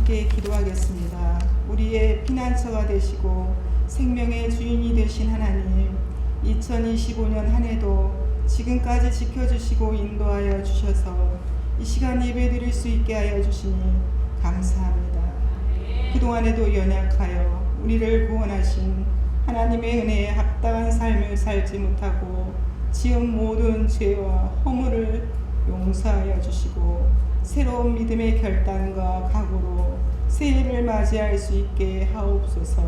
함께 기도하겠습니다. 우리의 피난처가 되시고 생명의 주인이 되신 하나님, 2025년 한 해도 지금까지 지켜주시고 인도하여 주셔서 이 시간 예배드릴 수 있게 하여 주시니 감사합니다. 그동안에도 연약하여 우리를 구원하신 하나님의 은혜에 합당한 삶을 살지 못하고 지은 모든 죄와 허물을 용서하여 주시고 새로운 믿음의 결단과 각오로 새해를 맞이할 수 있게 하옵소서.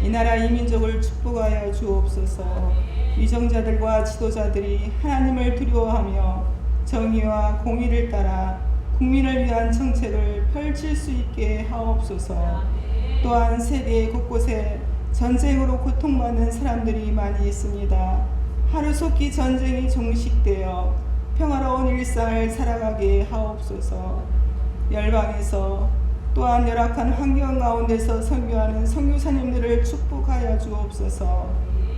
이 나라 이 민족을 축복하여 주옵소서. 위정자들과 지도자들이 하나님을 두려워하며 정의와 공의를 따라 국민을 위한 정책을 펼칠 수 있게 하옵소서. 또한 세계 곳곳에 전쟁으로 고통받는 사람들이 많이 있습니다. 하루속히 전쟁이 종식되어 평화로운 일상을 살아가게 하옵소서. 열방에서 또한 열악한 환경 가운데서 선교하는 선교사님들을 축복하여 주옵소서.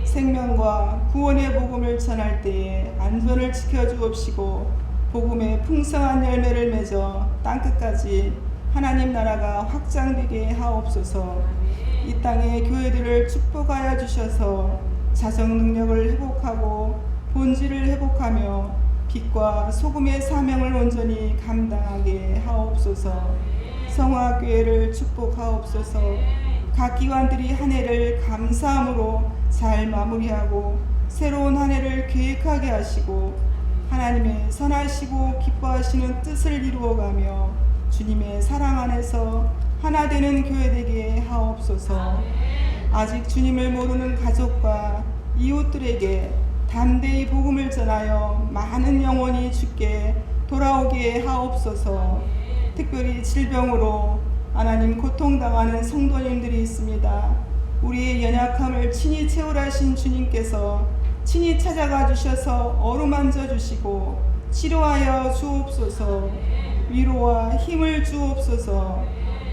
생명과 구원의 복음을 전할 때에 안전을 지켜주옵시고 복음의 풍성한 열매를 맺어 땅끝까지 하나님 나라가 확장되게 하옵소서. 이 땅의 교회들을 축복하여 주셔서 자정 능력을 회복하고 본질을 회복하며 빛과 소금의 사명을 온전히 감당하게 하옵소서. 성화교회를 축복하옵소서. 각 기관들이 한 해를 감사함으로 잘 마무리하고 새로운 한 해를 계획하게 하시고 하나님의 선하시고 기뻐하시는 뜻을 이루어가며 주님의 사랑 안에서 하나 되는 교회 되게 하옵소서. 아직 주님을 모르는 가족과 이웃들에게 담대히 복음을 전하여 많은 영혼이 주께 돌아오게 하옵소서. 특별히 질병으로 하나님 고통당하는 성도님들이 있습니다. 우리의 연약함을 친히 채울하신 주님께서 친히 찾아가 주셔서 어루만져 주시고 치료하여 주옵소서. 위로와 힘을 주옵소서.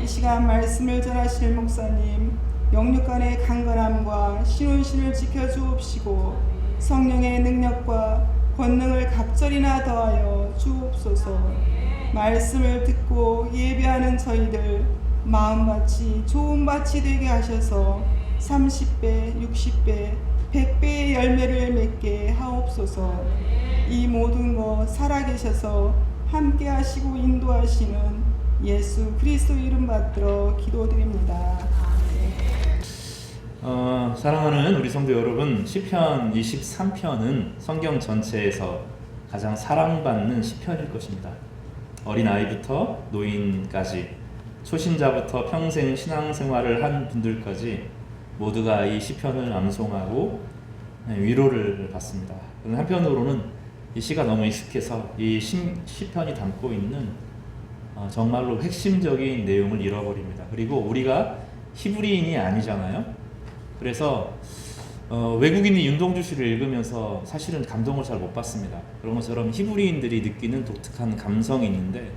이 시간 말씀을 전하실 목사님 영육간의 강건함과 신혼신을 지켜주옵시고 성령의 능력과 권능을 갑절이나 더하여 주옵소서. 말씀을 듣고 예배하는 저희들 마음밭이 좋은 밭이 되게 하셔서 30배, 60배, 100배의 열매를 맺게 하옵소서. 이 모든 것 살아계셔서 함께 하시고 인도하시는 예수 그리스도 이름 받들어 기도드립니다. 사랑하는 우리 성도 여러분, 시편 23편은 성경 전체에서 가장 사랑받는 시편일 것입니다. 어린아이부터 노인까지, 초신자부터 평생 신앙생활을 한 분들까지 모두가 이 시편을 암송하고 위로를 받습니다. 한편으로는 이 시가 너무 익숙해서 이 시편이 담고 있는 정말로 핵심적인 내용을 잃어버립니다. 그리고 우리가 히브리인이 아니잖아요. 그래서 외국인이 윤동주 시를 읽으면서 사실은 감동을 잘 못 받습니다. 그런 것처럼 히브리인들이 느끼는 독특한 감성이 있는데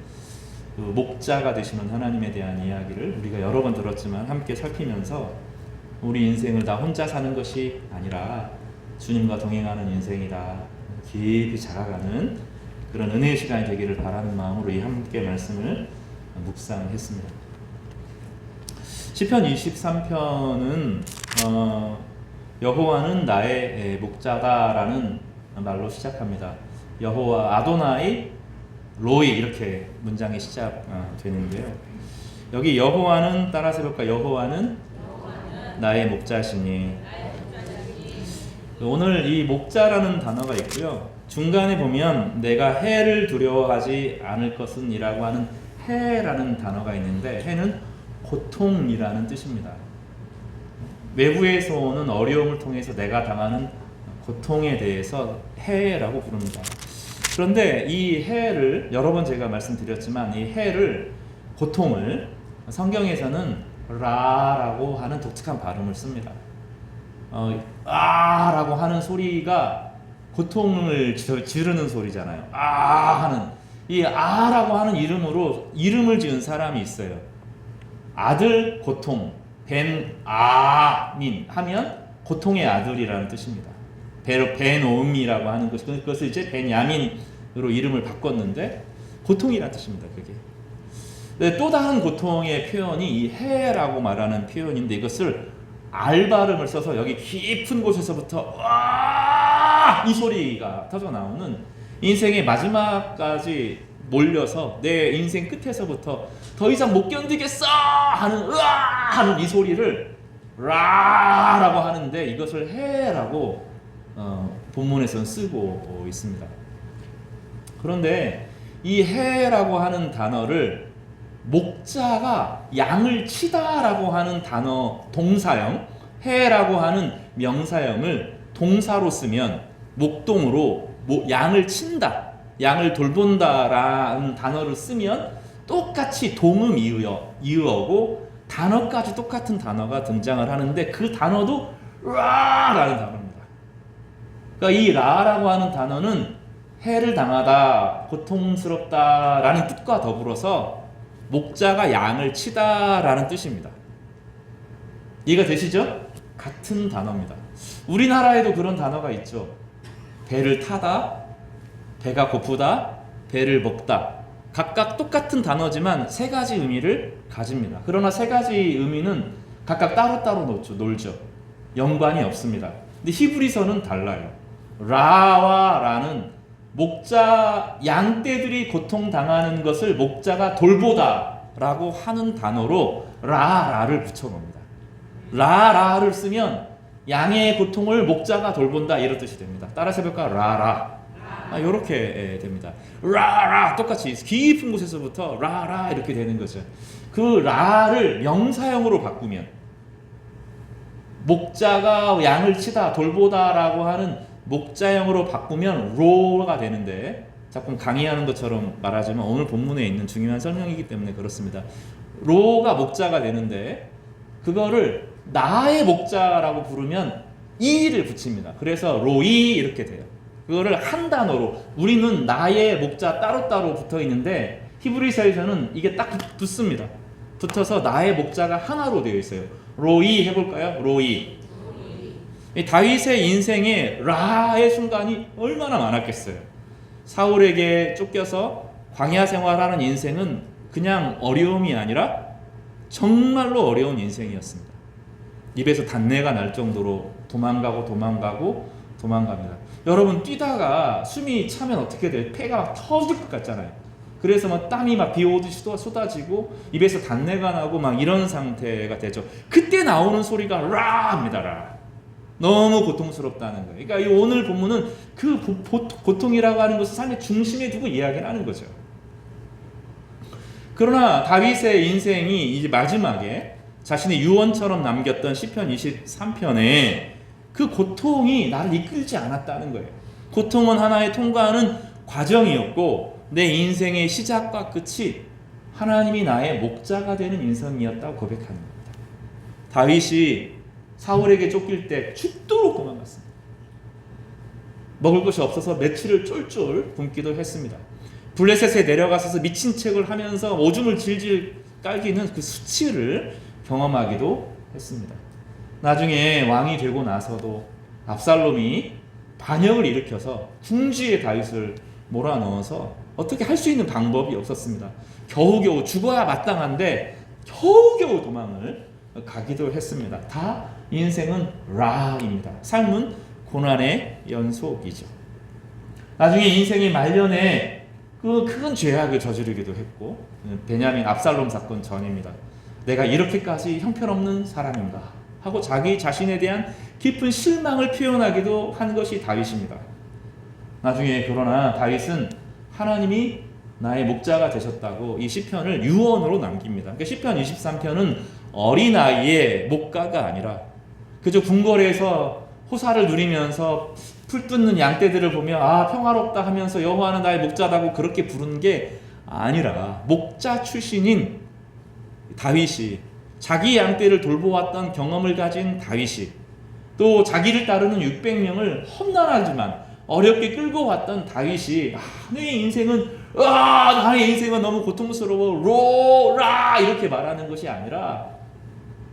그 목자가 되시는 하나님에 대한 이야기를 우리가 여러 번 들었지만 함께 살피면서 우리 인생을 다 혼자 사는 것이 아니라 주님과 동행하는 인생이다, 깊이 자라가는 그런 은혜의 시간이 되기를 바라는 마음으로 이 함께 말씀을 묵상했습니다. 시편 23편은 여호와는 나의 목자다라는 말로 시작합니다. 여호와 아도나이 로이 이렇게 문장이 시작되는데요. 여기 여호와는 따라서 해볼까? 여호와는 나의 목자시니. 오늘 이 목자라는 단어가 있고요. 중간에 보면 내가 해를 두려워하지 않을 것은 이라고 하는 해라는 단어가 있는데 해는 고통이라는 뜻입니다. 외부에서 오는 어려움을 통해서 내가 당하는 고통에 대해서 해라고 부릅니다. 그런데 이 해를 여러 번 제가 말씀드렸지만 이 해를 고통을 성경에서는 라라고 하는 독특한 발음을 씁니다. 아라고 하는 소리가 고통을 지르는 소리잖아요. 아 하는 이 아라고 하는 이름으로 이름을 지은 사람이 있어요. 아들 고통 벤아민 하면 고통의 아들이라는 뜻입니다. 베노음이라고 하는 그것을 이제 벤야민으로 이름을 바꿨는데 고통이라는 뜻입니다. 그게 네, 또 다른 고통의 표현이 이 해라고 말하는 표현인데 이것을 알 발음을 써서 여기 깊은 곳에서부터 이 소리가 터져 나오는 인생의 마지막까지 몰려서 내 인생 끝에서부터 더 이상 못 견디겠어 하는 하는 이 소리를 라라고 하는데 이것을 해라고 본문에서는 쓰고 있습니다. 그런데 이 해라고 하는 단어를 목자가 양을 치다라고 하는 단어 동사형, 해라고 하는 명사형을 동사로 쓰면 목동으로 양을 친다, 양을 돌본다라는 단어를 쓰면 똑같이 동음 이의어고 단어까지 똑같은 단어가 등장을 하는데 그 단어도 라라는 단어입니다. 그러니까 이 라라고 하는 단어는 해를 당하다, 고통스럽다라는 뜻과 더불어서 목자가 양을 치다라는 뜻입니다. 이해가 되시죠? 같은 단어입니다. 우리나라에도 그런 단어가 있죠. 배를 타다, 배가 고프다, 배를 먹다. 각각 똑같은 단어지만 세 가지 의미를 가집니다. 그러나 세 가지 의미는 각각 따로따로 놀죠. 연관이 없습니다. 근데 히브리서는 달라요. 라와 라는 목자, 양떼들이 고통당하는 것을 목자가 돌보다라고 하는 단어로 라를 붙여놓습니다. 라를 쓰면 양의 고통을 목자가 돌본다 이런 뜻이 됩니다. 따라서 해볼까? 라라. 이렇게 됩니다. 라라 똑같이 깊은 곳에서부터 라라 이렇게 되는 거죠. 그 라를 명사형으로 바꾸면 목자가 양을 치다 돌보다라고 하는 목자형으로 바꾸면 로가 되는데 자꾸 강의하는 것처럼 말하지만 오늘 본문에 있는 중요한 설명이기 때문에 그렇습니다. 로가 목자가 되는데 그거를 나의 목자라고 부르면 이를 붙입니다. 그래서 로이 이렇게 돼요. 그거를 한 단어로 우리는 나의 목자 따로따로 붙어 있는데 히브리서에서는 이게 딱 붙습니다. 붙어서 나의 목자가 하나로 되어 있어요. 로이 해볼까요? 로이. 다윗의 인생에 라의 순간이 얼마나 많았겠어요. 사울에게 쫓겨서 광야 생활하는 인생은 그냥 어려움이 아니라 정말로 어려운 인생이었습니다. 입에서 단내가 날 정도로 도망갑니다. 여러분 뛰다가 숨이 차면 어떻게 돼요? 폐가 막 터질 것 같잖아요. 그래서 막 땀이 막 비 오듯이 쏟아지고 입에서 단내가 나고 막 이런 상태가 되죠. 그때 나오는 소리가 라입니다. 라. 너무 고통스럽다는 거예요. 그러니까 이 오늘 본문은 그 고통이라고 하는 것을 삶의 중심에 두고 이야기를 하는 거죠. 그러나 다윗의 인생이 이제 마지막에 자신의 유언처럼 남겼던 시편 23편에 그 고통이 나를 이끌지 않았다는 거예요. 고통은 하나의 통과하는 과정이었고 내 인생의 시작과 끝이 하나님이 나의 목자가 되는 인생이었다고 고백하는 겁니다. 다윗이 사울에게 쫓길 때 죽도록 도망갔습니다. 먹을 것이 없어서 며칠을 쫄쫄 굶기도 했습니다. 블레셋에 내려가서 미친 척을 하면서 오줌을 질질 깔기는 그 수치를 경험하기도 했습니다. 나중에 왕이 되고 나서도 압살롬이 반역을 일으켜서 궁지에 다윗을 몰아넣어서 어떻게 할 수 있는 방법이 없었습니다. 겨우겨우 죽어야 마땅한데 겨우겨우 도망을 가기도 했습니다. 다 인생은 라입니다. 삶은 고난의 연속이죠. 나중에 인생의 말년에 그 큰 죄악을 저지르기도 했고 베냐민 압살롬 사건 전입니다. 내가 이렇게까지 형편없는 사람인가 하고 자기 자신에 대한 깊은 실망을 표현하기도 한 것이 다윗입니다. 나중에 그러나 다윗은 하나님이 나의 목자가 되셨다고 이 시편을 유언으로 남깁니다. 그러니까 시편 23편은 어린아이의 목가가 아니라 그저 궁궐에서 호사를 누리면서 풀 뜯는 양떼들을 보며 평화롭다 하면서 여호와는 나의 목자다고 그렇게 부르는 게 아니라 목자 출신인 다윗이 자기 양떼를 돌보았던 경험을 가진 다윗이 또 자기를 따르는 600명을 험난하지만 어렵게 끌고 왔던 다윗이 나의 인생은 너무 고통스러워 로라 이렇게 말하는 것이 아니라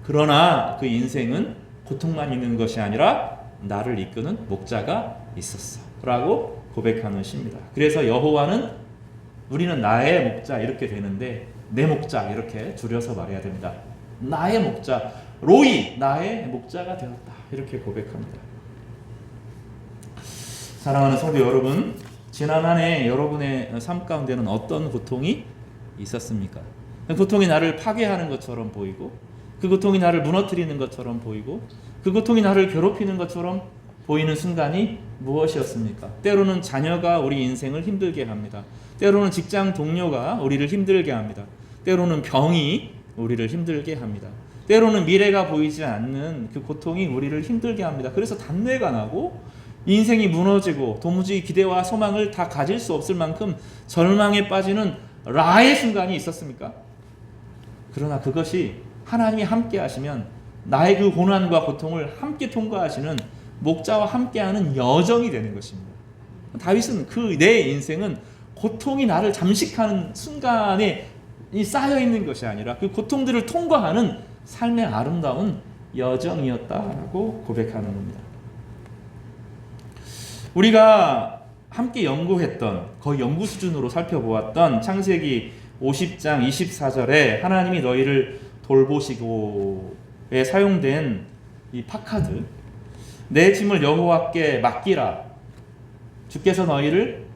그러나 그 인생은 고통만 있는 것이 아니라 나를 이끄는 목자가 있었어 라고 고백하는 시입니다. 그래서 여호와는 우리는 나의 목자 이렇게 되는데 내 목자 이렇게 줄여서 말해야 됩니다. 나의 목자, 로이 나의 목자가 되었다 이렇게 고백합니다. 사랑하는 성도 여러분, 지난 한 해 여러분의 삶 가운데는 어떤 고통이 있었습니까? 그 고통이 나를 파괴하는 것처럼 보이고, 그 고통이 나를 무너뜨리는 것처럼 보이고, 그 고통이 나를 괴롭히는 것처럼 보이는 순간이 무엇이었습니까? 때로는 자녀가 우리 인생을 힘들게 합니다. 때로는 직장 동료가 우리를 힘들게 합니다. 때로는 병이 우리를 힘들게 합니다. 때로는 미래가 보이지 않는 그 고통이 우리를 힘들게 합니다. 그래서 단뇌가 나고 인생이 무너지고 도무지 기대와 소망을 다 가질 수 없을 만큼 절망에 빠지는 라의 순간이 있었습니까? 그러나 그것이 하나님이 함께 하시면 나의 그 고난과 고통을 함께 통과하시는 목자와 함께하는 여정이 되는 것입니다. 다윗은 내 인생은 고통이 나를 잠식하는 순간에 쌓여 있는 것이 아니라 그 고통들을 통과하는 삶의 아름다운 여정이었다라고 고백하는 겁니다. 우리가 함께 연구했던, 거의 연구 수준으로 살펴보았던 창세기 50장 24절에 하나님이 너희를 돌보시고에 사용된 이 파카드, 내 짐을 여호와께 맡기라, 주께서 너희를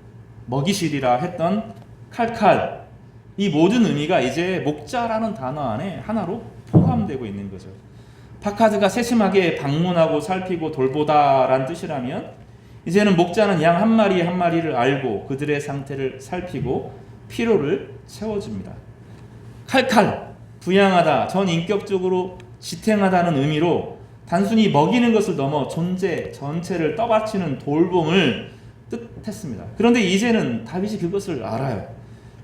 먹이시리라 했던 칼칼, 이 모든 의미가 이제 목자라는 단어 안에 하나로 포함되고 있는 거죠. 파카드가 세심하게 방문하고 살피고 돌보다라는 뜻이라면, 이제는 목자는 양 한 마리 한 마리를 알고 그들의 상태를 살피고 피로를 채워줍니다. 칼칼, 부양하다, 전인격적으로 지탱하다는 의미로 단순히 먹이는 것을 넘어 존재 전체를 떠받치는 돌봄을 뜻했습니다. 그런데 이제는 다윗이 그것을 알아요.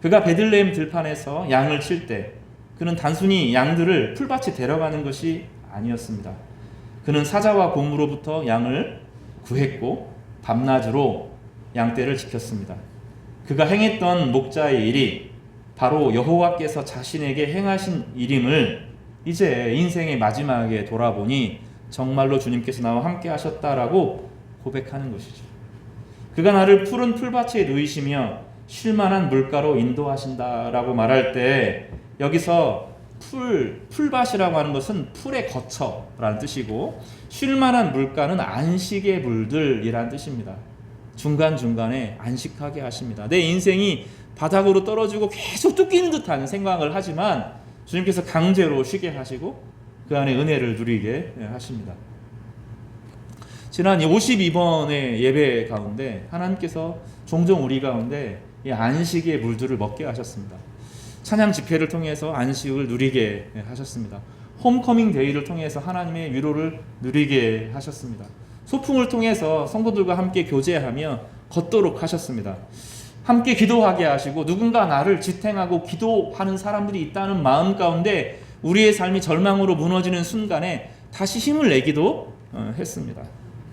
그가 베들레헴 들판에서 양을 칠 때 그는 단순히 양들을 풀밭에 데려가는 것이 아니었습니다. 그는 사자와 곰으로부터 양을 구했고 밤낮으로 양떼를 지켰습니다. 그가 행했던 목자의 일이 바로 여호와께서 자신에게 행하신 일임을 이제 인생의 마지막에 돌아보니 정말로 주님께서 나와 함께 하셨다라고 고백하는 것이죠. 그가 나를 푸른 풀밭에 누이시며 쉴만한 물가로 인도하신다라고 말할 때, 여기서 풀밭이라고 하는 것은 풀의 거처라는 뜻이고, 쉴만한 물가는 안식의 물들이라는 뜻입니다. 중간중간에 안식하게 하십니다. 내 인생이 바닥으로 떨어지고 계속 쫓기는 듯한 생각을 하지만 주님께서 강제로 쉬게 하시고 그 안에 은혜를 누리게 하십니다. 지난 52번의 예배 가운데 하나님께서 종종 우리 가운데 이 안식의 물들을 먹게 하셨습니다. 찬양 집회를 통해서 안식을 누리게 하셨습니다. 홈커밍 데이를 통해서 하나님의 위로를 누리게 하셨습니다. 소풍을 통해서 성도들과 함께 교제하며 걷도록 하셨습니다. 함께 기도하게 하시고 누군가 나를 지탱하고 기도하는 사람들이 있다는 마음 가운데 우리의 삶이 절망으로 무너지는 순간에 다시 힘을 내기도 했습니다.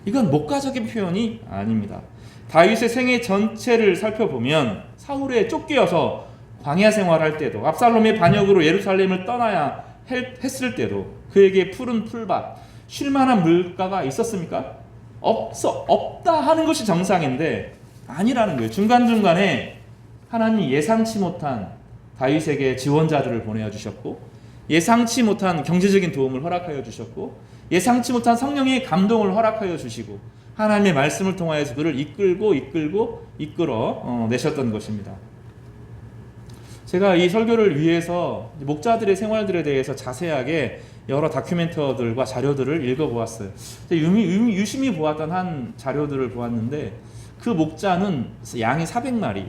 이건 목가적인 표현이 아닙니다. 다윗의 생애 전체를 살펴보면 사울에 쫓겨서 광야 생활할 때도, 압살롬의 반역으로 예루살렘을 떠나야 했을 때도 그에게 푸른 풀밭, 쉴만한 물가가 있었습니까? 없다 하는 것이 정상인데 아니라는 거예요. 중간중간에 하나님이 예상치 못한 다윗에게 지원자들을 보내주셨고, 예상치 못한 경제적인 도움을 허락하여 주셨고, 예상치 못한 성령의 감동을 허락하여 주시고, 하나님의 말씀을 통하여서 그를 이끌어 내셨던 것입니다. 제가 이 설교를 위해서 목자들의 생활들에 대해서 자세하게 여러 다큐멘터들과 자료들을 읽어보았어요. 유심히 보았던 한 자료들을 보았는데, 그 목자는 양이 400마리,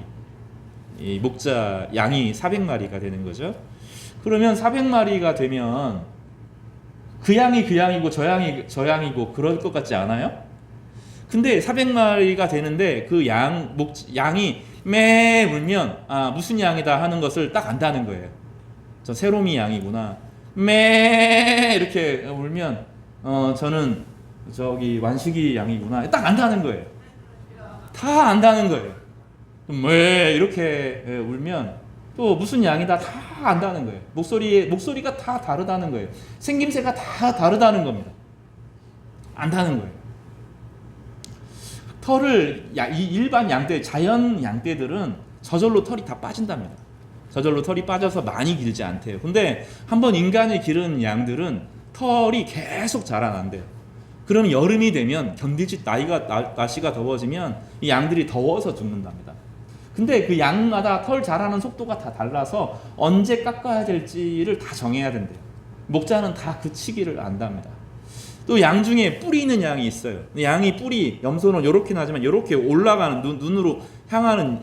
이 목자 양이 400마리가 되는 거죠. 그러면 400마리가 되면 그 양이 그 양이고 저 양이고 그럴 것 같지 않아요? 근데 400마리가 되는데 그 양이 매 울면 무슨 양이다 하는 것을 딱 안다는 거예요. 저 세로미 양이구나. 매 이렇게 울면 저는 저기 완식이 양이구나. 딱 안다는 거예요. 다 안다는 거예요. 왜 이렇게 울면 또 무슨 양이다 다 안다는 거예요. 목소리가 다 다르다는 거예요. 생김새가 다 다르다는 겁니다. 안다는 거예요. 털을 일반 양떼, 자연 양떼들은 저절로 털이 다 빠진답니다. 저절로 털이 빠져서 많이 길지 않대요. 근데 한번 인간이 기른 양들은 털이 계속 자라난대요. 그럼 여름이 되면 견디지, 날씨가 더워지면 이 양들이 더워서 죽는답니다. 근데 그 양마다 털 자라는 속도가 다 달라서 언제 깎아야 될지를 다 정해야 된대요. 목자는 다 그 시기를 안답니다. 또 양 중에 뿔이 있는 양이 있어요. 양이 뿔이 염소는 이렇게 나지만 이렇게 올라가는 눈으로 향하는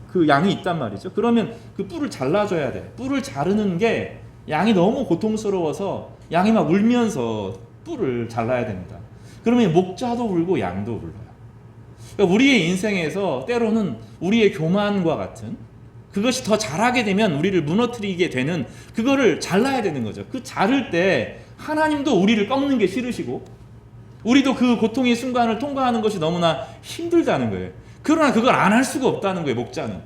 그 양이 있단 말이죠. 그러면 그 뿔을 잘라줘야 돼요. 뿔을 자르는 게 양이 너무 고통스러워서 양이 막 울면서 뿔을 잘라야 됩니다. 그러면 목자도 울고 양도 울어요. 그러니까 우리의 인생에서 때로는 우리의 교만과 같은 그것이 더 잘하게 되면 우리를 무너뜨리게 되는 그거를 잘라야 되는 거죠. 그 자를 때 하나님도 우리를 꺾는 게 싫으시고 우리도 그 고통의 순간을 통과하는 것이 너무나 힘들다는 거예요. 그러나 그걸 안 할 수가 없다는 거예요. 목자는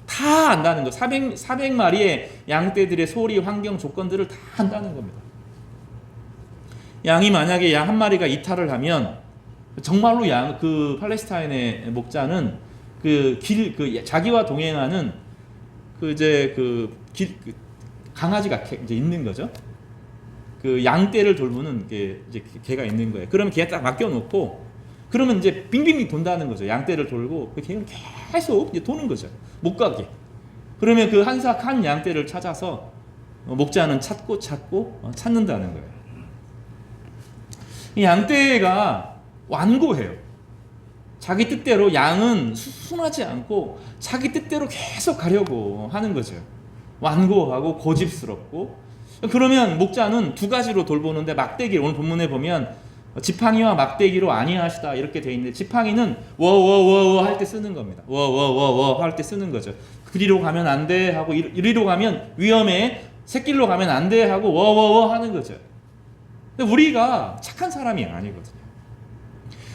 다 안다는 거. 400마리의 양떼들의 소리, 환경, 조건들을 다 안다는 겁니다. 양이 만약에 양 한 마리가 이탈을 하면 정말로 그 팔레스타인의 목자는 자기와 동행하는 강아지가 이제 있는 거죠. 그 양떼를 돌보는 개가 있는 거예요. 그러면 걔 딱 맡겨놓고 그러면 이제 빙빙 돈다는 거죠. 양떼를 돌고 그 개는 계속 이제 도는 거죠. 못 가게. 그러면 그 한 양떼를 찾아서 목자는 찾고 찾는다는 거예요. 이 양떼가 완고해요. 자기 뜻대로 양은 순하지 않고 자기 뜻대로 계속 가려고 하는 거죠. 완고하고 고집스럽고. 그러면 목자는 두 가지로 돌보는데 막대기, 오늘 본문에 보면 지팡이와 막대기로 아니하시다 이렇게 돼 있는데 지팡이는 워워워워 할 때 쓰는 겁니다. 워워워워 할 때 쓰는 거죠. 그리로 가면 안 돼 하고 이리로 가면 위험해, 새길로 가면 안 돼 하고 워워워 하는 거죠. 근데 우리가 착한 사람이 아니거든요.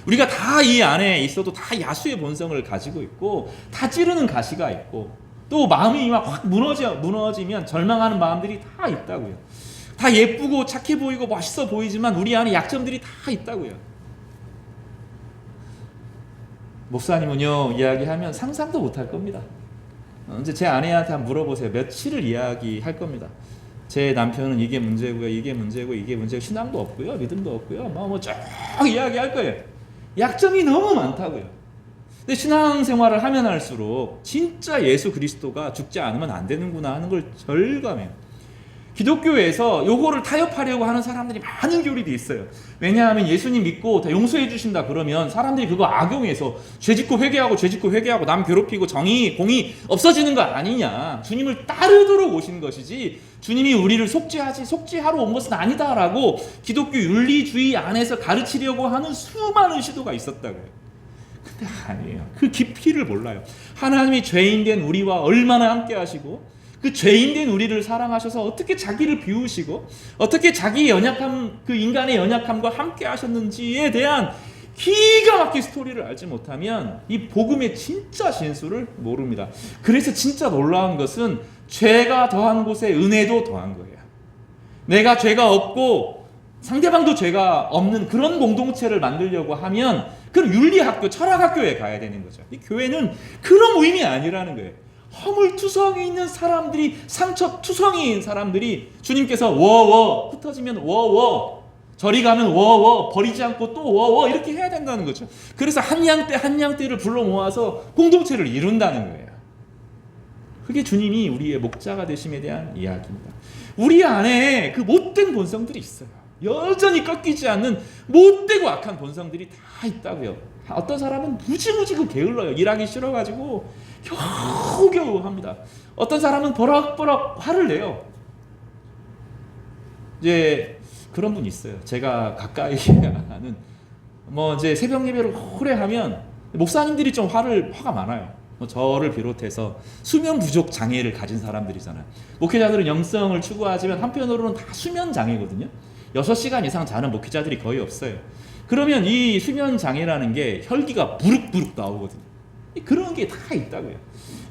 우리가 다 이 안에 있어도 다 야수의 본성을 가지고 있고 다 찌르는 가시가 있고 또 마음이 막 확 무너지면 절망하는 마음들이 다 있다고요. 다 예쁘고 착해 보이고 멋있어 보이지만 우리 안에 약점들이 다 있다고요. 목사님은요 이야기하면 상상도 못할 겁니다. 이제 제 아내한테 한번 물어보세요. 며칠을 이야기할 겁니다. 제 남편은 이게 문제고요, 이게 문제고, 이게 문제고, 신앙도 없고요, 믿음도 없고요, 쭉 이야기할 거예요. 약점이 너무 많다고요. 근데 신앙생활을 하면 할수록 진짜 예수 그리스도가 죽지 않으면 안 되는구나 하는 걸 절감해요. 기독교에서 요거를 타협하려고 하는 사람들이 많은 교리도 있어요. 왜냐하면 예수님 믿고 다 용서해 주신다 그러면 사람들이 그거 악용해서 죄짓고 회개하고 남 괴롭히고 정의, 공의 없어지는 거 아니냐. 주님을 따르도록 오신 것이지 주님이 우리를 속죄하러 온 것은 아니다라고 기독교 윤리주의 안에서 가르치려고 하는 수많은 시도가 있었다고요. 근데 아니에요. 그 깊이를 몰라요. 하나님이 죄인된 우리와 얼마나 함께 하시고 그 죄인된 우리를 사랑하셔서 어떻게 자기를 비우시고 어떻게 자기의 연약함, 그 인간의 연약함과 함께 하셨는지에 대한 기가 막힌 스토리를 알지 못하면 이 복음의 진짜 진수를 모릅니다. 그래서 진짜 놀라운 것은 죄가 더한 곳에 은혜도 더한 거예요. 내가 죄가 없고 상대방도 죄가 없는 그런 공동체를 만들려고 하면 그럼 윤리학교, 철학학교에 가야 되는 거죠. 이 교회는 그런 의미 아니라는 거예요. 허물투성이 있는 사람들이, 상처투성이인 사람들이 주님께서 워워 흩어지면 워워, 저리 가면 워워, 버리지 않고 또 워워 이렇게 해야 된다는 거죠. 그래서 한 양떼를 불러 모아서 공동체를 이룬다는 거예요. 그게 주님이 우리의 목자가 되심에 대한 이야기입니다. 우리 안에 그 못된 본성들이 있어요. 여전히 꺾이지 않는 못되고 악한 본성들이 다 있다고요. 어떤 사람은 무지무지 게을러요. 일하기 싫어가지고 겨우겨우 합니다. 어떤 사람은 버럭버럭 화를 내요. 이제 그런 분 있어요. 제가 가까이 아는 이제 새벽 예배를 오래 하면 목사님들이 좀 화가 많아요. 저를 비롯해서 수면 부족 장애를 가진 사람들이잖아요. 목회자들은 영성을 추구하지만 한편으로는 다 수면 장애거든요. 6시간 이상 자는 목회자들이 거의 없어요. 그러면 이 수면 장애라는 게 혈기가 부룩부룩 나오거든요. 그런 게 다 있다고요.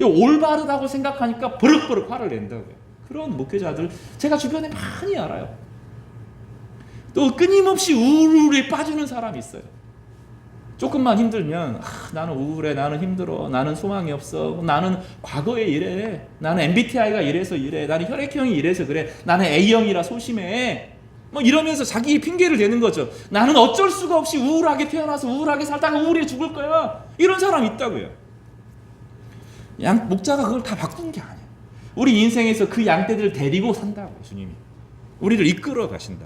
올바르다고 생각하니까 버럭버럭 화를 낸다고요. 그런 목회자들 제가 주변에 많이 알아요. 또 끊임없이 우울에 빠지는 사람이 있어요. 조금만 힘들면 나는 우울해, 나는 힘들어, 나는 소망이 없어, 나는 과거에 이래, 나는 MBTI가 이래서 이래, 나는 혈액형이 이래서 그래, 나는 A형이라 소심해, 뭐 이러면서 자기 핑계를 대는 거죠. 나는 어쩔 수가 없이 우울하게 태어나서 우울하게 살다가 우울해 죽을 거야. 이런 사람이 있다고요. 목자가 그걸 다 바꾼 게 아니에요. 우리 인생에서 그 양떼들을 데리고 산다고요. 주님이 우리를 이끌어 가신다.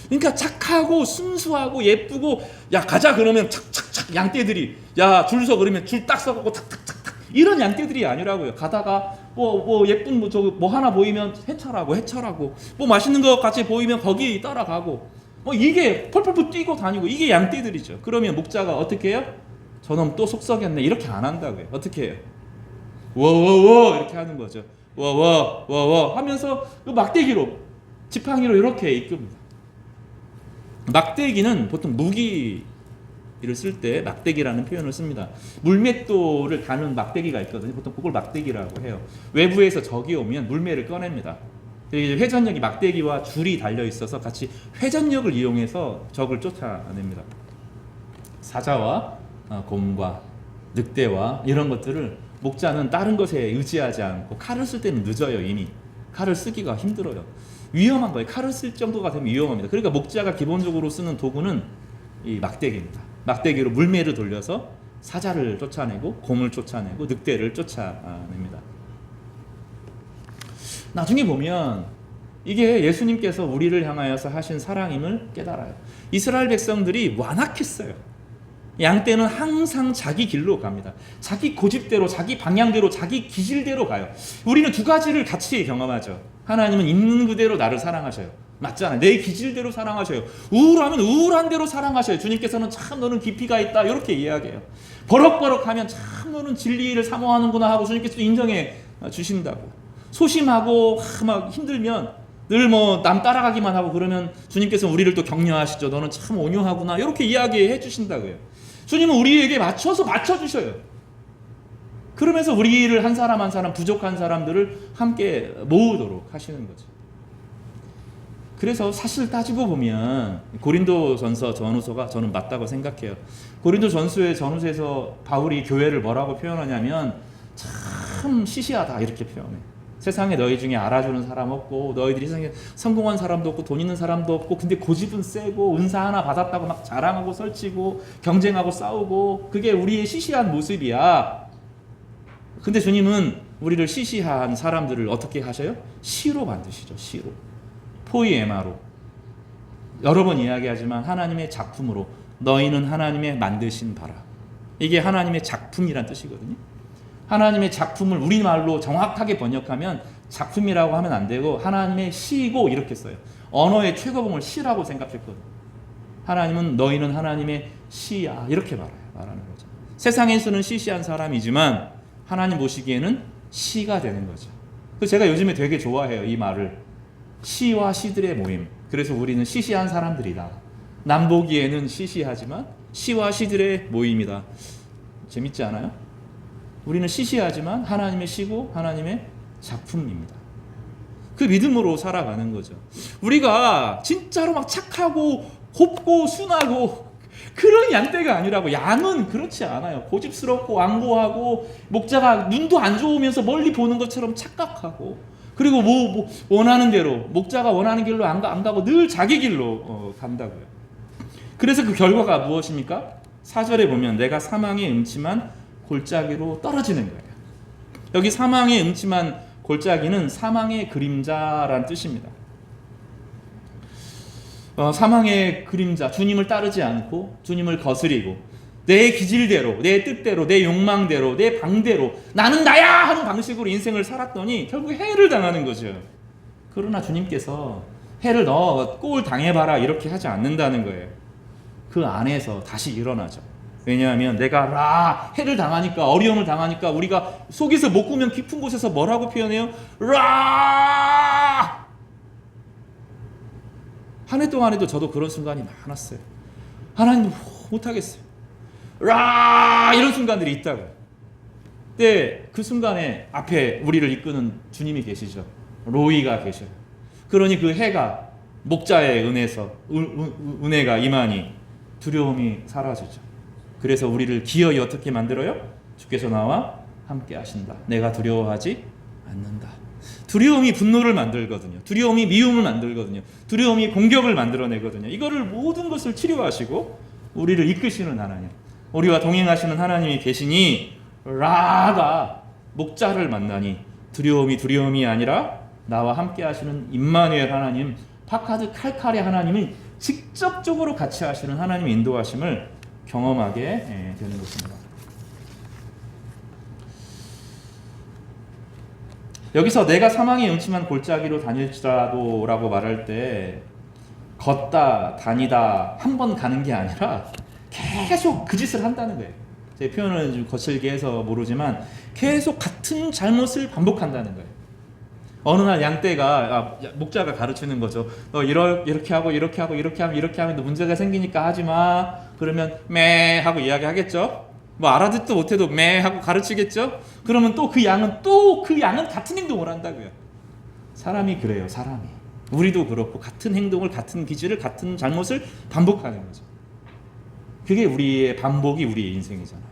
그러니까 착하고 순수하고 예쁘고, 야 가자 그러면 착착착 양떼들이, 야 줄 서 그러면 줄 딱 서갖고 탁탁탁탁, 이런 양떼들이 아니라고요. 가다가 뭐 예쁜 뭐 하나 보이면 해찰하고 뭐 맛있는 거 같이 보이면 거기 따라가고, 뭐 이게 펄펄펄 뛰고 다니고, 이게 양떼들이죠. 그러면 목자가 어떻게 해요? 저놈 또 속썩였네, 이렇게 안 한다고요. 어떻게 해요? 워워워 이렇게 하는 거죠. 워워워워 하면서 그 막대기로, 지팡이로 이렇게 이끕니다. 막대기는 보통 무기를 쓸 때 막대기라는 표현을 씁니다. 물맷돌을 다는 막대기가 있거든요. 보통 그걸 막대기라고 해요. 외부에서 적이 오면 물매를 꺼냅니다. 회전력이 막대기와 줄이 달려 있어서 같이 회전력을 이용해서 적을 쫓아냅니다. 사자와 곰과 늑대와 이런 것들을 목자는 다른 것에 의지하지 않고, 칼을 쓸 때는 늦어요. 이미 칼을 쓰기가 힘들어요. 위험한 거예요. 칼을 쓸 정도가 되면 위험합니다. 그러니까 목자가 기본적으로 쓰는 도구는 이 막대기입니다. 막대기로 물매를 돌려서 사자를 쫓아내고 곰을 쫓아내고 늑대를 쫓아냅니다. 나중에 보면 이게 예수님께서 우리를 향하여서 하신 사랑임을 깨달아요. 이스라엘 백성들이 완악했어요. 양떼는 항상 자기 길로 갑니다. 자기 고집대로, 자기 방향대로, 자기 기질대로 가요. 우리는 두 가지를 같이 경험하죠. 하나님은 있는 그대로 나를 사랑하셔요. 맞잖아요. 내 기질대로 사랑하셔요. 우울하면 우울한 대로 사랑하셔요. 주님께서는 참 너는 깊이가 있다, 이렇게 이야기해요. 버럭버럭하면 참 너는 진리를 사모하는구나 하고 주님께서 인정해 주신다고. 소심하고 막 힘들면 늘 뭐 남 따라가기만 하고 그러면 주님께서 우리를 또 격려하시죠. 너는 참 온유하구나, 이렇게 이야기해 주신다고요. 주님은 우리에게 맞춰주셔요. 그러면서 우리를 한 사람 한 사람, 부족한 사람들을 함께 모으도록 하시는 거죠. 그래서 사실 따지고 보면 고린도전서 전후서가 저는 맞다고 생각해요. 고린도전서의 전후서에서 바울이 교회를 뭐라고 표현하냐면 참 시시하다, 이렇게 표현해요. 세상에 너희 중에 알아주는 사람 없고, 너희들이 세상에 성공한 사람도 없고 돈 있는 사람도 없고, 근데 고집은 세고 은사 하나 받았다고 막 자랑하고 설치고 경쟁하고 싸우고, 그게 우리의 시시한 모습이야. 근데 주님은 우리를 시시한 사람들을 어떻게 하셔요? 시로 만드시죠. 시로, 포이에마로. 여러 번 이야기하지만 하나님의 작품으로, 너희는 하나님의 만드신 바라. 이게 하나님의 작품이란 뜻이거든요. 하나님의 작품을 우리말로 정확하게 번역하면 작품이라고 하면 안 되고 하나님의 시고 이렇게 써요. 언어의 최고봉을 시라고 생각했거든요. 하나님은 너희는 하나님의 시야, 이렇게 말하는 거죠. 세상에서는 시시한 사람이지만 하나님 보시기에는 시가 되는 거죠. 그래서 제가 요즘에 되게 좋아해요, 이 말을. 시와 시들의 모임. 그래서 우리는 시시한 사람들이다. 남 보기에는 시시하지만 시와 시들의 모임이다. 재밌지 않아요? 우리는 시시하지만 하나님의 시고 하나님의 작품입니다. 그 믿음으로 살아가는 거죠. 우리가 진짜로 막 착하고 곱고 순하고 그런 양떼가 아니라고. 양은 그렇지 않아요. 고집스럽고 완고하고, 목자가 눈도 안 좋으면서 멀리 보는 것처럼 착각하고, 그리고 뭐 원하는 대로, 목자가 원하는 길로 안 가고 늘 자기 길로 간다고요. 그래서 그 결과가 무엇입니까? 4절에 보면 내가 사망의 음침한 골짜기로 떨어지는 거예요. 여기 사망의 음침한 골짜기는 사망의 그림자란 뜻입니다. 사망의 그림자, 주님을 따르지 않고 주님을 거스리고 내 기질대로, 내 뜻대로, 내 욕망대로, 내 방대로 나는 나야 하는 방식으로 인생을 살았더니 결국 해를 당하는 거죠. 그러나 주님께서 해를 너 꼴 당해봐라, 이렇게 하지 않는다는 거예요. 그 안에서 다시 일어나죠. 왜냐하면 내가 해를 당하니까, 어려움을 당하니까 우리가 속에서 못 구면 깊은 곳에서 뭐라고 표현해요? 한 해 동안에도 저도 그런 순간이 많았어요. 하나님 못하겠어요. 이런 순간들이 있다고요. 근데 그 순간에 앞에 우리를 이끄는 주님이 계시죠. 로이가 계셔요. 그러니 그 해가, 목자의 은혜가 임하니 두려움이 사라지죠. 그래서 우리를 기어이 어떻게 만들어요? 주께서 나와 함께 하신다. 내가 두려워하지 않는다. 두려움이 분노를 만들거든요. 두려움이 미움을 만들거든요. 두려움이 공격을 만들어내거든요. 이거를 모든 것을 치료하시고 우리를 이끄시는 하나님, 우리와 동행하시는 하나님이 계시니 라가 목자를 만나니 두려움이 아니라 나와 함께 하시는 임마누엘 하나님, 파카드 칼칼의 하나님이 직접적으로 같이 하시는 하나님의 인도하심을 경험하게 되는 것입니다. 여기서 내가 사망의 음침한 골짜기로 다닐지라도 라고 말할 때 걷다 다니다 한 번 가는 게 아니라 계속 그 짓을 한다는 거예요. 제 표현은 좀 거칠게 해서 모르지만 계속 같은 잘못을 반복한다는 거예요. 어느 날 양떼가 목자가 가르치는 거죠. 너 이렇게 하고 이렇게 하고 이렇게 하면 너 문제가 생기니까 하지 마. 그러면 매 하고 이야기하겠죠. 뭐 알아듣도 못해도 매 하고 가르치겠죠. 그러면 또 그 양은 같은 행동을 한다고요. 사람이 그래요. 사람이. 우리도 그렇고 같은 행동을, 같은 기질을, 같은 잘못을 반복하는 거죠. 그게 우리의 반복이 우리의 인생이잖아요.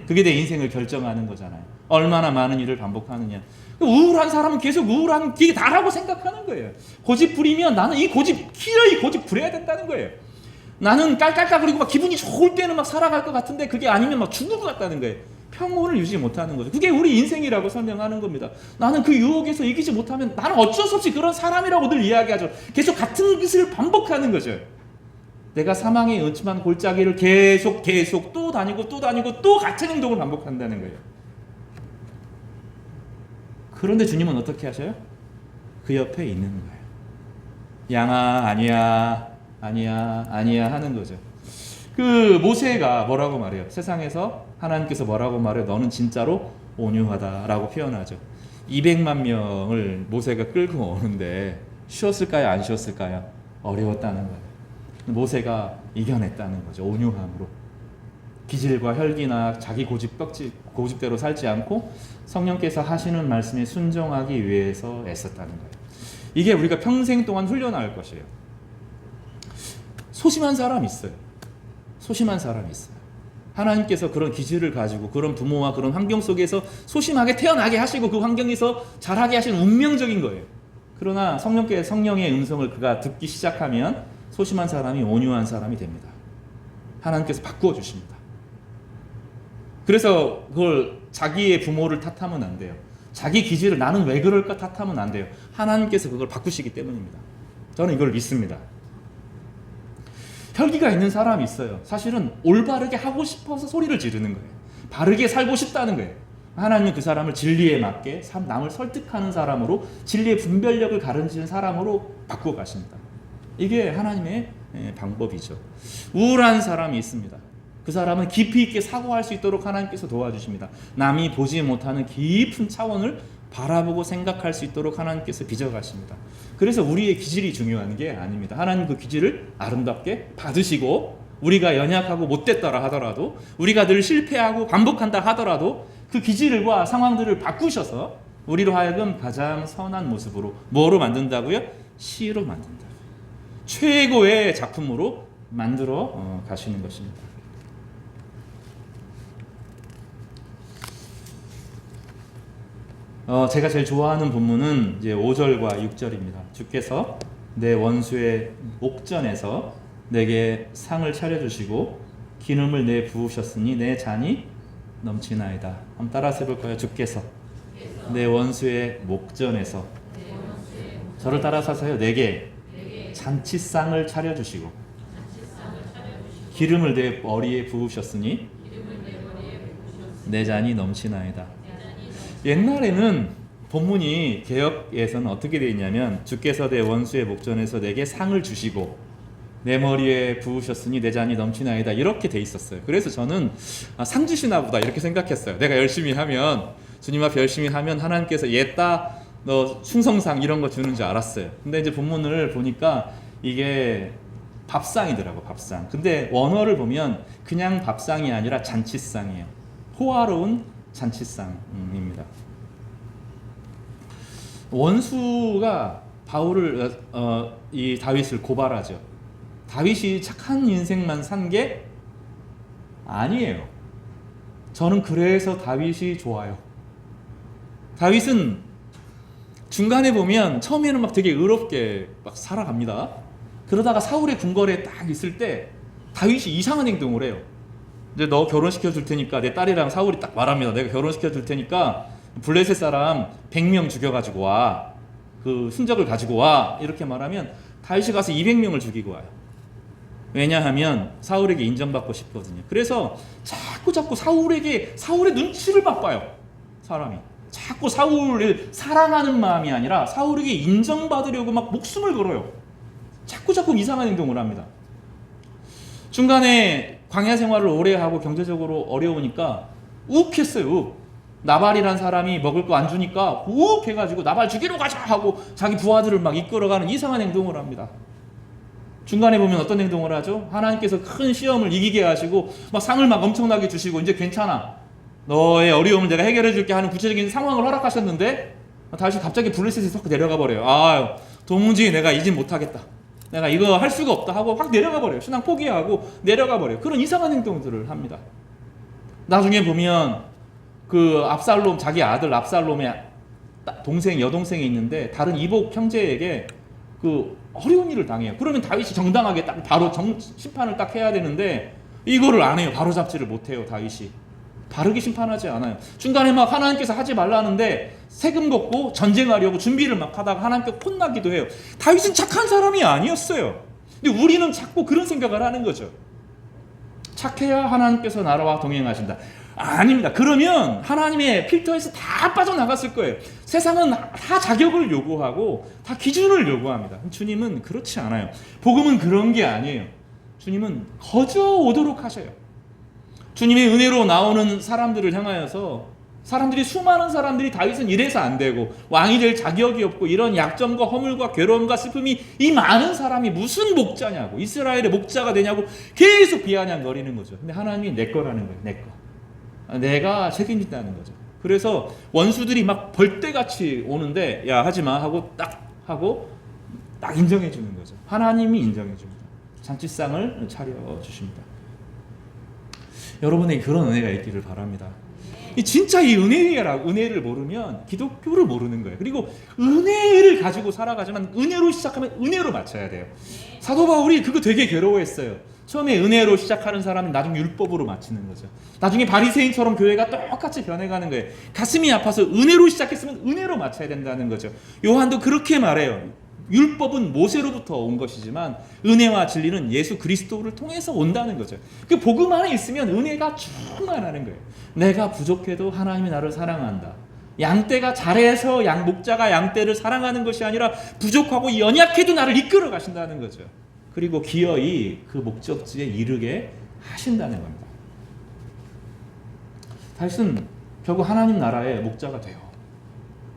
그게 내 인생을 결정하는 거잖아요. 얼마나 많은 일을 반복하느냐. 우울한 사람은 계속 우울한 게 다라고 생각하는 거예요. 고집 부리면 나는 이 고집 기어이 고집 부려야 된다는 거예요. 나는 깔깔깔거리고 막 기분이 좋을 때는 막 살아갈 것 같은데 그게 아니면 막 죽을 것 같다는 거예요. 평온을 유지 못하는 거죠. 그게 우리 인생이라고 설명하는 겁니다. 나는 그 유혹에서 이기지 못하면 나는 어쩔 수 없이 그런 사람이라고 늘 이야기하죠. 계속 같은 것을 반복하는 거죠. 내가 사망의 음침한 골짜기를 계속 또 다니고 또 같은 행동을 반복한다는 거예요. 그런데 주님은 어떻게 하셔요? 그 옆에 있는 거예요. 양아 아니야 하는 거죠. 그 모세가 뭐라고 말해요? 세상에서 하나님께서 뭐라고 말해요? 너는 진짜로 온유하다라고 표현하죠. 200만 명을 모세가 끌고 오는데 쉬었을까요? 안 쉬었을까요? 어려웠다는 거예요. 모세가 이겨냈다는 거죠. 온유함으로. 기질과 혈기나 자기 고집대로 살지 않고 성령께서 하시는 말씀에 순종하기 위해서 애썼다는 거예요. 이게 우리가 평생 동안 훈련할 것이에요. 소심한 사람이 있어요. 하나님께서 그런 기질을 가지고 그런 부모와 그런 환경 속에서 소심하게 태어나게 하시고 그 환경에서 자라게 하시는 운명적인 거예요. 그러나 성령의 음성을 그가 듣기 시작하면 소심한 사람이 온유한 사람이 됩니다. 하나님께서 바꾸어 주십니다. 그래서 그걸 자기의 부모를 탓하면 안 돼요. 자기 기질을 나는 왜 그럴까 탓하면 안 돼요. 하나님께서 그걸 바꾸시기 때문입니다. 저는 이걸 믿습니다. 혈기가 있는 사람이 있어요. 사실은 올바르게 하고 싶어서 소리를 지르는 거예요. 바르게 살고 싶다는 거예요. 하나님은 그 사람을 진리에 맞게 남을 설득하는 사람으로, 진리의 분별력을 가르치는 사람으로 바꾸어 가십니다. 이게 하나님의 방법이죠. 우울한 사람이 있습니다. 그 사람은 깊이 있게 사고할 수 있도록 하나님께서 도와주십니다. 남이 보지 못하는 깊은 차원을 바라보고 생각할 수 있도록 하나님께서 빚어가십니다. 그래서 우리의 기질이 중요한 게 아닙니다. 하나님 그 기질을 아름답게 받으시고 우리가 연약하고 못됐더라 하더라도, 우리가 늘 실패하고 반복한다 하더라도 그 기질과 상황들을 바꾸셔서 우리로 하여금 가장 선한 모습으로 뭐로 만든다고요? 시로 만든다. 최고의 작품으로 만들어 가시는 것입니다. 제가 제일 좋아하는 본문은 이제 5절과 6절입니다. 주께서 내 원수의 목전에서 내게 상을 차려주시고 기름을 내 부으셨으니 내 잔이 넘치나이다. 한번 따라서 해볼까요? 주께서 내 원수의 목전에서 저를 따라서 하세요. 내게 잔치상을 차려주시고 기름을 내 머리에 부으셨으니 내 잔이 넘치나이다. 옛날에는 본문이 개역에서는 어떻게 되어 있냐면 주께서 내 원수의 목전에서 내게 상을 주시고 내 머리에 부으셨으니 내 잔이 넘치나이다 이렇게 돼 있었어요. 그래서 저는 상 주시나 보다 이렇게 생각했어요. 내가 열심히 하면, 주님 앞에 열심히 하면 하나님께서 얘따 너 충성상 이런 거 주는 줄 알았어요. 근데 이제 본문을 보니까 이게 밥상이더라고. 밥상. 근데 원어를 보면 그냥 밥상이 아니라 잔치상이에요. 호화로운 잔치상입니다. 원수가 이 다윗을 고발하죠. 다윗이 착한 인생만 산 게 아니에요. 저는 그래서 다윗이 좋아요. 다윗은 중간에 보면 처음에는 막 되게 의롭게 막 살아갑니다. 그러다가 사울의 궁궐에 딱 있을 때 다윗이 이상한 행동을 해요. 이제 너 결혼시켜 줄 테니까, 내 딸이랑 사울이 딱 말합니다. 내가 결혼시켜 줄 테니까 블레셋 사람 100명 죽여가지고 와. 그 순적을 가지고 와. 이렇게 말하면 다윗이 가서 200명을 죽이고 와요. 왜냐하면 사울에게 인정받고 싶거든요. 그래서 자꾸 사울의 눈치를 막 봐요. 사람이 자꾸 사울을 사랑하는 마음이 아니라 사울에게 인정받으려고 막 목숨을 걸어요. 자꾸 이상한 행동을 합니다. 중간에 광야 생활을 오래 하고 경제적으로 어려우니까 욱했어요. 욱. 나발이란 사람이 먹을 거 안 주니까 욱 해가지고 나발 죽이러 가자 하고 자기 부하들을 막 이끌어가는 이상한 행동을 합니다. 중간에 보면 어떤 행동을 하죠? 하나님께서 큰 시험을 이기게 하시고 막 상을 막 엄청나게 주시고 이제 괜찮아, 너의 어려움을 내가 해결해 줄게 하는 구체적인 상황을 허락하셨는데 다시 갑자기 블레셋에 썩 내려가 버려요. 아유, 도무지 내가 이진 못하겠다, 내가 이거 할 수가 없다 하고 확 내려가 버려요. 신앙 포기하고 내려가 버려요. 그런 이상한 행동들을 합니다. 나중에 보면 그 압살롬, 자기 아들 압살롬의 동생, 여동생이 있는데 다른 이복 형제에게 그 어려운 일을 당해요. 그러면 다윗이 정당하게 딱 바로 심판을 딱 해야 되는데 이거를 안 해요. 바로 잡지를 못해요. 다윗이 바르게 심판하지 않아요. 중간에 막 하나님께서 하지 말라는데 세금 걷고 전쟁하려고 준비를 막 하다가 하나님께 혼나기도 해요. 다윗은 착한 사람이 아니었어요. 근데 우리는 자꾸 그런 생각을 하는 거죠. 착해야 하나님께서 나라와 동행하신다. 아닙니다. 그러면 하나님의 필터에서 다 빠져나갔을 거예요. 세상은 다 자격을 요구하고 다 기준을 요구합니다. 주님은 그렇지 않아요. 복음은 그런 게 아니에요. 주님은 거저 오도록 하셔요. 주님의 은혜로 나오는 사람들을 향하여서 수많은 사람들이 다윗은 이래서 안 되고 왕이 될 자격이 없고 이런 약점과 허물과 괴로움과 슬픔이 이 많은 사람이 무슨 목자냐고, 이스라엘의 목자가 되냐고 계속 비아냥거리는 거죠. 근데 하나님이 내 거라는 거예요. 내 거. 내가 책임진다는 거죠. 그래서 원수들이 막 벌떼같이 오는데 야 하지마 하고 딱 인정해 주는 거죠. 하나님이 인정해 줍니다. 잔치상을 차려 주십니다. 여러분에게 그런 은혜가 있기를 바랍니다. 진짜 이 은혜를 모르면 기독교를 모르는 거예요. 그리고 은혜를 가지고 살아가지만 은혜로 시작하면 은혜로 마쳐야 돼요. 사도 바울이 그거 되게 괴로워했어요. 처음에 은혜로 시작하는 사람은 나중에 율법으로 마치는 거죠. 나중에 바리새인처럼 교회가 똑같이 변해가는 거예요. 가슴이 아파서 은혜로 시작했으면 은혜로 마쳐야 된다는 거죠. 요한도 그렇게 말해요. 율법은 모세로부터 온 것이지만 은혜와 진리는 예수 그리스도를 통해서 온다는 거죠. 그 복음 안에 있으면 은혜가 충만하는 거예요. 내가 부족해도 하나님이 나를 사랑한다. 양떼가 잘해서 목자가 양떼를 사랑하는 것이 아니라 부족하고 연약해도 나를 이끌어 가신다는 거죠. 그리고 기어이 그 목적지에 이르게 하신다는 겁니다. 다윗은 결국 하나님 나라의 목자가 돼요.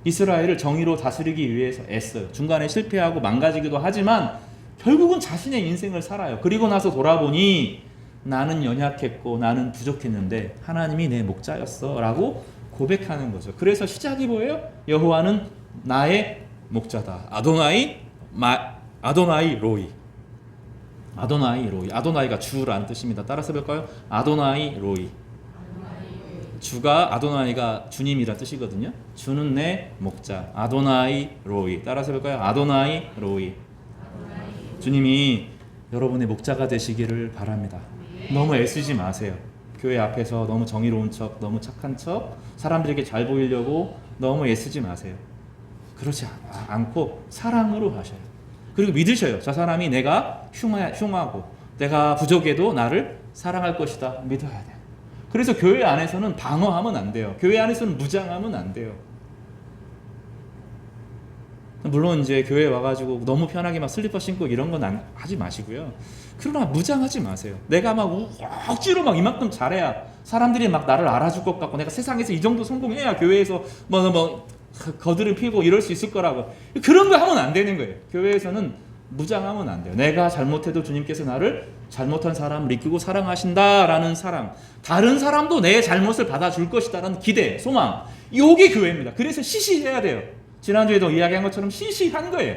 이스라엘을 정의로 다스리기 위해서 애써요. 중간에 실패하고 망가지기도 하지만 결국은 자신의 인생을 살아요. 그리고 나서 돌아보니 나는 연약했고 나는 부족했는데 하나님이 내 목자였어 라고 고백하는 거죠. 그래서 시작이 뭐예요? 여호와는 나의 목자다. 아도나이 로이. 아도나이가 주란 뜻입니다. 따라서 볼까요? 아도나이 로이. 주가, 아도나이가 주님이란 뜻이거든요. 주는 내 목자. 아도나이 로이. 따라서 볼까요? 아도나이 로이. 주님이 여러분의 목자가 되시기를 바랍니다. 너무 애쓰지 마세요. 교회 앞에서 너무 정의로운 척, 너무 착한 척, 사람들에게 잘 보이려고 너무 애쓰지 마세요. 그렇지 않고 사랑으로 하셔요. 그리고 믿으셔요. 저 사람이 내가 흉하고 내가 부족해도 나를 사랑할 것이다. 믿어야 돼요. 그래서 교회 안에서는 방어하면 안 돼요. 교회 안에서는 무장하면 안 돼요. 물론 이제 교회 와가지고 너무 편하게 막 슬리퍼 신고 이런 건 하지 마시고요. 그러나 무장하지 마세요. 내가 막 억지로 막 이만큼 잘해야 사람들이 막 나를 알아줄 것 같고 내가 세상에서 이 정도 성공해야 교회에서 거들을 피고 이럴 수 있을 거라고, 그런 거 하면 안 되는 거예요. 교회에서는 무장하면 안 돼요. 내가 잘못해도 주님께서 나를 잘못한 사람을 이끌고 사랑하신다라는 사랑, 다른 사람도 내 잘못을 받아줄 것이다라는 기대, 소망, 이게 교회입니다. 그래서 시시해야 돼요. 지난주에도 이야기한 것처럼 시시한 거예요.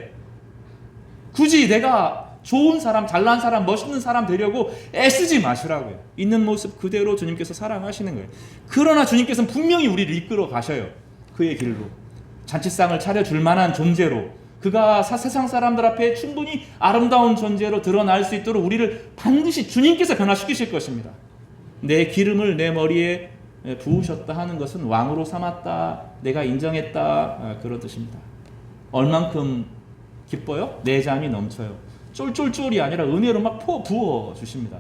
굳이 내가 좋은 사람, 잘난 사람, 멋있는 사람 되려고 애쓰지 마시라고요. 있는 모습 그대로 주님께서 사랑하시는 거예요. 그러나 주님께서는 분명히 우리를 이끌어 가셔요. 그의 길로. 잔치상을 차려줄 만한 존재로, 그가 세상 사람들 앞에 충분히 아름다운 존재로 드러날 수 있도록 우리를 반드시 주님께서 변화시키실 것입니다. 내 기름을 내 머리에 부으셨다 하는 것은 왕으로 삼았다, 내가 인정했다, 그런 뜻입니다. 얼만큼 기뻐요? 내 잔이 넘쳐요. 쫄쫄쫄이 아니라 은혜로 막 부어 주십니다.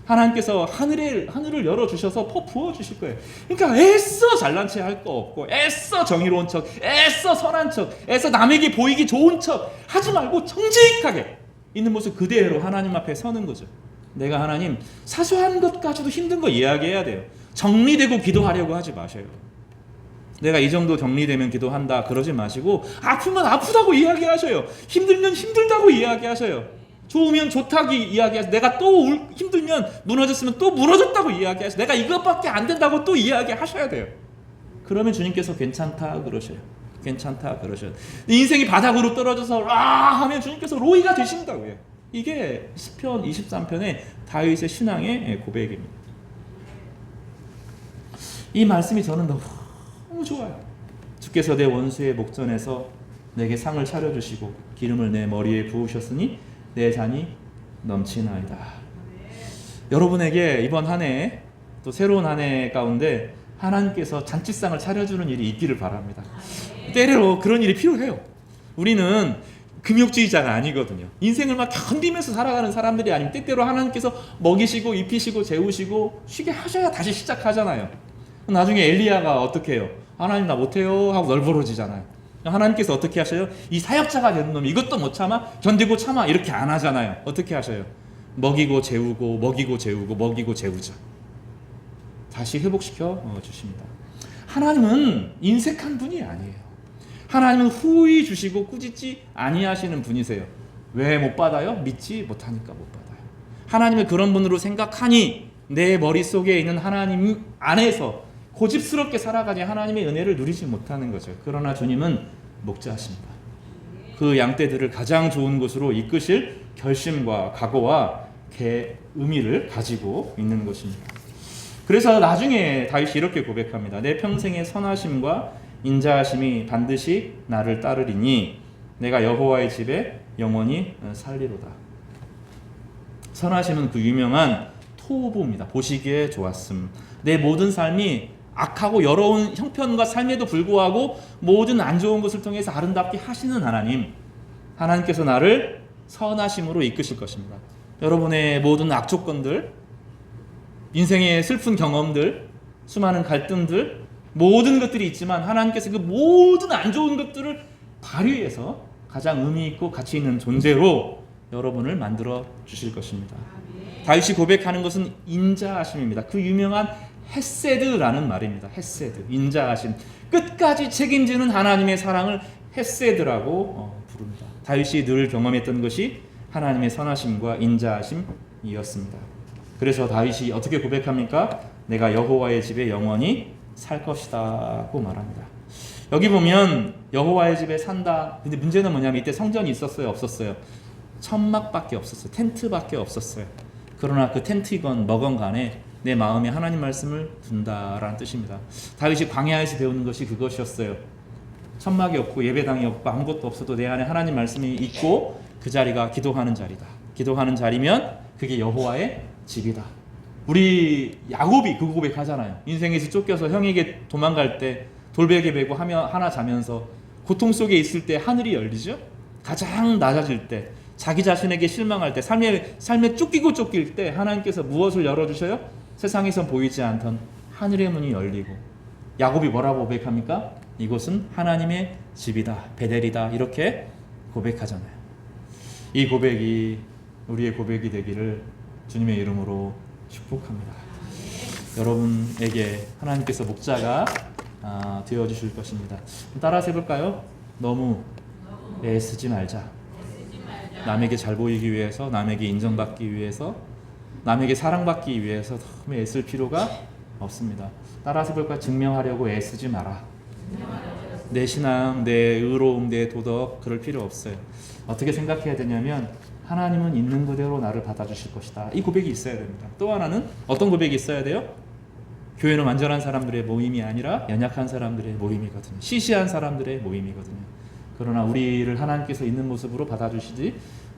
하나님께서 하늘을 열어주셔서 부어 주실 거예요. 그러니까 애써 잘난 체 할 거 없고, 애써 정의로운 척, 애써 선한 척, 애써 남에게 보이기 좋은 척 하지 말고 정직하게 있는 모습 그대로 하나님 앞에 서는 거죠. 내가 하나님, 사소한 것까지도 힘든 거 이야기해야 돼요. 정리되고 기도하려고 하지 마세요. 내가 이 정도 정리되면 기도한다 그러지 마시고, 아프면 아프다고 이야기하셔요. 힘들면 힘들다고 이야기하셔요. 좋으면 좋다고 이야기하세요. 내가 또 힘들면, 무너졌으면 또 무너졌다고 이야기하세요. 내가 이것밖에 안 된다고 또 이야기하셔야 돼요. 그러면 주님께서 괜찮다 그러셔요. 괜찮다 그러셔요. 인생이 바닥으로 떨어져서 하면 주님께서 로이가 되신다고요. 이게 시편 23편의 다윗의 신앙의 고백입니다. 이 말씀이 저는 너무 좋아요. 주께서 내 원수의 목전에서 내게 상을 차려주시고 기름을 내 머리에 부으셨으니 내 잔이 넘치나이다. 여러분에게 이번 한 해, 또 새로운 한 해 가운데 하나님께서 잔치상을 차려주는 일이 있기를 바랍니다. 때로 그런 일이 필요해요. 우리는 금욕주의자가 아니거든요. 인생을 막 견디면서 살아가는 사람들이 아니면 때때로 하나님께서 먹이시고 입히시고 재우시고 쉬게 하셔야 다시 시작하잖아요. 나중에 엘리야가 어떻게 해요? 하나님 나 못해요 하고 널브러지잖아요. 하나님께서 어떻게 하셔요? 이 사역자가 되는 놈이 이것도 못 참아? 견디고 참아? 이렇게 안 하잖아요. 어떻게 하셔요? 먹이고 재우고 먹이고 재우고 먹이고 재우죠. 다시 회복시켜 주십니다. 하나님은 인색한 분이 아니에요. 하나님은 후히 주시고 꾸짖지 아니하시는 분이세요. 왜 못 받아요? 믿지 못하니까 못 받아요. 하나님을 그런 분으로 생각하니 내 머릿속에 있는 하나님 안에서 고집스럽게 살아가니 하나님의 은혜를 누리지 못하는 거죠. 그러나 주님은 목자하십니다. 그 양떼들을 가장 좋은 곳으로 이끄실 결심과 각오와 의미를 가지고 있는 것입니다. 그래서 나중에 다윗이 이렇게 고백합니다. 내 평생의 선하심과 인자하심이 반드시 나를 따르리니 내가 여호와의 집에 영원히 살리로다. 선하심은 그 유명한 토보입니다. 보시기에 좋았음. 내 모든 삶이 악하고 여러운 형편과 삶에도 불구하고 모든 안 좋은 것을 통해서 아름답게 하시는 하나님, 하나님께서 나를 선하심으로 이끄실 것입니다. 여러분의 모든 악조건들, 인생의 슬픈 경험들, 수많은 갈등들, 모든 것들이 있지만 하나님께서 그 모든 안 좋은 것들을 발휘해서 가장 의미 있고 가치 있는 존재로 여러분을 만들어 주실 것입니다. 다윗이 고백하는 것은 인자하심입니다. 그 유명한 헤세드라는 말입니다. 헤세드, 인자하심. 끝까지 책임지는 하나님의 사랑을 헤세드라고 부릅니다. 다윗이 늘 경험했던 것이 하나님의 선하심과 인자하심이었습니다. 그래서 다윗이 어떻게 고백합니까? 내가 여호와의 집에 영원히 살 것이다고 말합니다. 여기 보면 여호와의 집에 산다. 근데 문제는 뭐냐면 이때 성전이 있었어요, 없었어요? 천막밖에 없었어요. 텐트밖에 없었어요. 그러나 그 텐트이건 뭐건 간에 내 마음에 하나님 말씀을 둔다라는 뜻입니다. 다윗이 광야에서 배우는 것이 그것이었어요. 천막이 없고 예배당이 없고 아무것도 없어도 내 안에 하나님 말씀이 있고 그 자리가 기도하는 자리다. 기도하는 자리면 그게 여호와의 집이다. 우리 야곱이 그 고백하잖아요. 인생에서 쫓겨서 형에게 도망갈 때 돌베개 베고 하나 자면서 고통 속에 있을 때 하늘이 열리죠. 가장 낮아질 때, 자기 자신에게 실망할 때, 삶에 쫓길 때 하나님께서 무엇을 열어주셔요? 세상에선 보이지 않던 하늘의 문이 열리고, 야곱이 뭐라고 고백합니까? 이곳은 하나님의 집이다, 베델이다, 이렇게 고백하잖아요. 이 고백이 우리의 고백이 되기를 주님의 이름으로 축복합니다. 여러분에게 하나님께서 목자가 되어주실 것입니다. 따라서 해볼까요? 너무 애쓰지 말자. 남에게 잘 보이기 위해서, 남에게 인정받기 위해서, 남에게 사랑받기 위해서 너무 애쓸 필요가 없습니다. 따라서 해볼까요? 증명하려고 애쓰지 마라. 내 신앙, 내 의로움, 내 도덕 그럴 필요 없어요. 어떻게 생각해야 되냐면 하나님은 있는 그대로 나를 받아주실 것이다. 이 고백이 있어야 됩니다. 또 하나는 어떤 고백이 있어야 돼요? 교회는 완전한 사람들의 모임이 아니라 연약한 사람들의 모임이거든요. 시시한 사람들의 모임이거든요. 그러나 우리를 하나님께서 있는 모습으로 받아주시지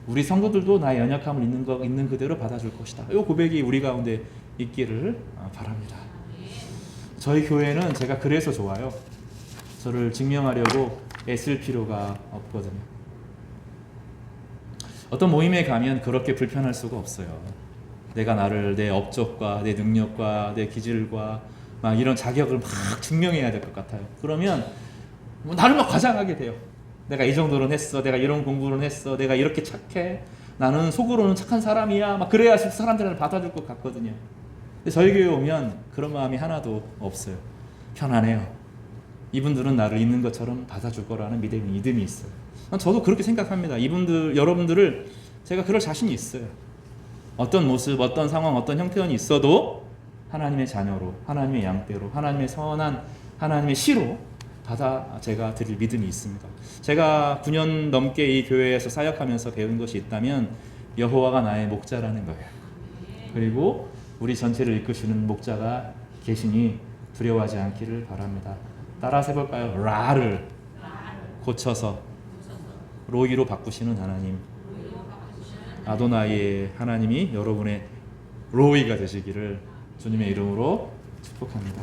우리 성도들도 나의 연약함을 있는 그대로 받아줄 것이다. 이 고백이 우리 가운데 있기를 바랍니다. 저희 교회는 제가 그래서 좋아요. 저를 증명하려고 애쓸 필요가 없거든요. 어떤 모임에 가면 그렇게 불편할 수가 없어요. 내가 나를 내 업적과 내 능력과 내 기질과 막 이런 자격을 막 증명해야 될 것 같아요. 그러면 나를 막 과장하게 돼요. 내가 이 정도는 했어. 내가 이런 공부는 했어. 내가 이렇게 착해. 나는 속으로는 착한 사람이야. 막 그래야 사람들을 받아줄 것 같거든요. 근데 저희 교회 오면 그런 마음이 하나도 없어요. 편안해요. 이분들은 나를 있는 것처럼 받아줄 거라는 믿음이 있어요. 저도 그렇게 생각합니다. 여러분들을 제가 그럴 자신이 있어요. 어떤 모습, 어떤 상황, 어떤 형편이 있어도 하나님의 자녀로, 하나님의 양떼로, 하나님의 선한 하나님의 시로 제가 드릴 믿음이 있습니다. 제가 9년 넘게 이 교회에서 사역하면서 배운 것이 있다면 여호와가 나의 목자라는 거예요. 그리고 우리 전체를 이끄시는 목자가 계시니 두려워하지 않기를 바랍니다. 따라서 해볼까요? 라를 고쳐서 로이로 바꾸시는 하나님, 아도나이의 하나님이 여러분의 로이가 되시기를 주님의 이름으로 축복합니다.